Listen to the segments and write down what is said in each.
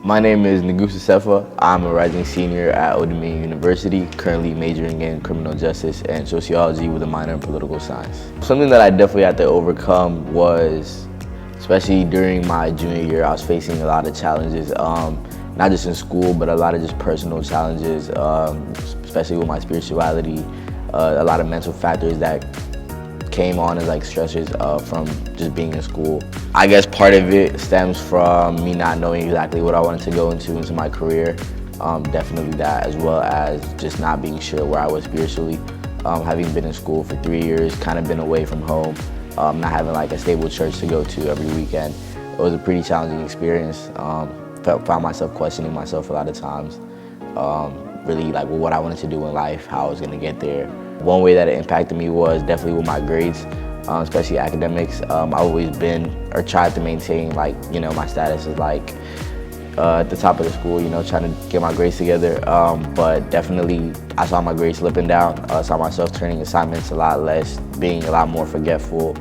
My name is Negus Resources. I'm a rising senior at Old Dominion University, currently majoring in criminal justice and sociology with a minor in political science. Something that I definitely had to overcome was, especially during my junior year, I was facing a lot of challenges, not just in school, but a lot of just personal challenges, especially with my spirituality, a lot of mental factors that came on as like stressors from just being in school. I guess part of it stems from me not knowing exactly what I wanted to go into my career. Definitely that, as well as just not being sure where I was spiritually. Having been in school for 3 years, kind of been away from home, not having like a stable church to go to every weekend. It was a pretty challenging experience. Found myself questioning myself a lot of times. Really like what I wanted to do in life, how I was gonna get there. One way that it impacted me was definitely with my grades, especially academics. I've always been, or tried to maintain like, my status as like at the top of the school, trying to get my grades together. But definitely I saw my grades slipping down. I saw myself turning assignments a lot less, being a lot more forgetful,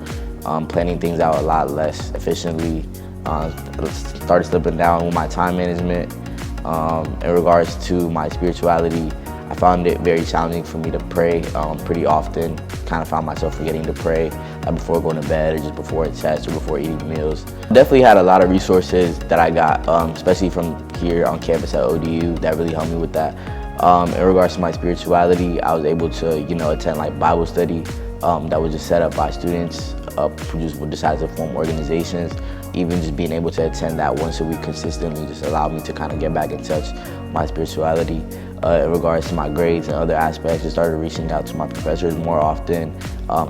planning things out a lot less efficiently. Started slipping down with my time management. In regards to my spirituality, I found it very challenging for me to pray pretty often. Kind of found myself forgetting to pray before going to bed or just before a test or before eating meals. Definitely had a lot of resources that I got, especially from here on campus at ODU, that really helped me with that. In regards to my spirituality, I was able to, attend like Bible study that was just set up by students who just decided to form organizations. Even just being able to attend that once a week consistently just allowed me to kind of get back in touch with my spirituality. In regards to my grades and other aspects, I started reaching out to my professors more often,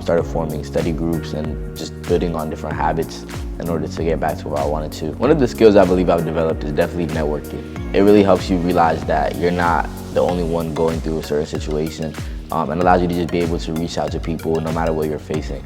started forming study groups and just building on different habits in order to get back to where I wanted to. One of the skills I believe I've developed is definitely networking. It really helps you realize that you're not the only one going through a certain situation, and allows you to just be able to reach out to people no matter what you're facing.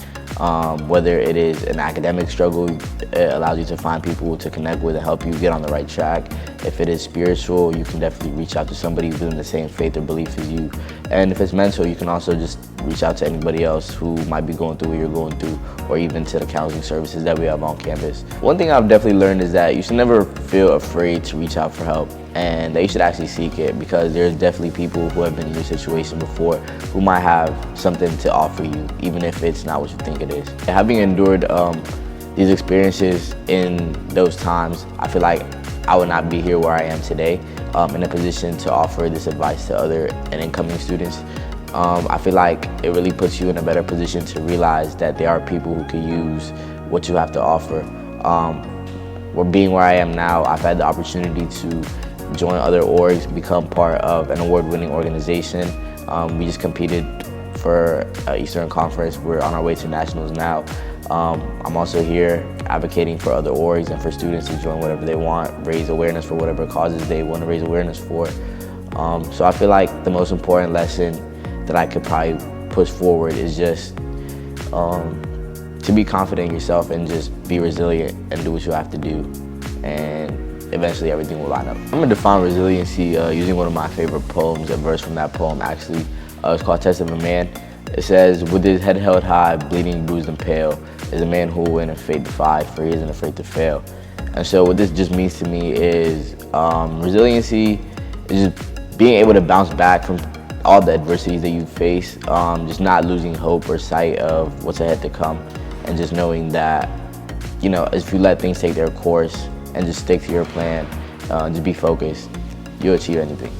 Whether it is an academic struggle, it allows you to find people to connect with and help you get on the right track. If it is spiritual, you can definitely reach out to somebody within the same faith or belief as you. And if it's mental, you can also just reach out to anybody else who might be going through what you're going through, or even to the counseling services that we have on campus. One thing I've definitely learned is that you should never feel afraid to reach out for help, and that you should actually seek it, because there's definitely people who have been in your situation before who might have something to offer you, even if it's not what you think it is. Having endured these experiences in those times, I feel like I would not be here where I am today, in a position to offer this advice to other and incoming students. I feel like it really puts you in a better position to realize that there are people who can use what you have to offer. Being where I am now, I've had the opportunity to join other orgs, become part of an award-winning organization. We just competed for Eastern Conference. We're on our way to nationals now. I'm also here advocating for other orgs and for students to join whatever they want, raise awareness for whatever causes they want to raise awareness for. So I feel like the most important lesson that I could probably push forward is just to be confident in yourself and just be resilient and do what you have to do, and eventually everything will line up. I'm gonna define resiliency using one of my favorite poems, a verse from that poem actually. It's called Test of a Man. It says, "With his head held high, bleeding, bruised, and pale, is a man who will win and fate defied, for he isn't afraid to fail." And so what this just means to me is resiliency is just being able to bounce back from all the adversities that you face, just not losing hope or sight of what's ahead to come, and just knowing that, if you let things take their course and just stick to your plan, just be focused, you'll achieve anything.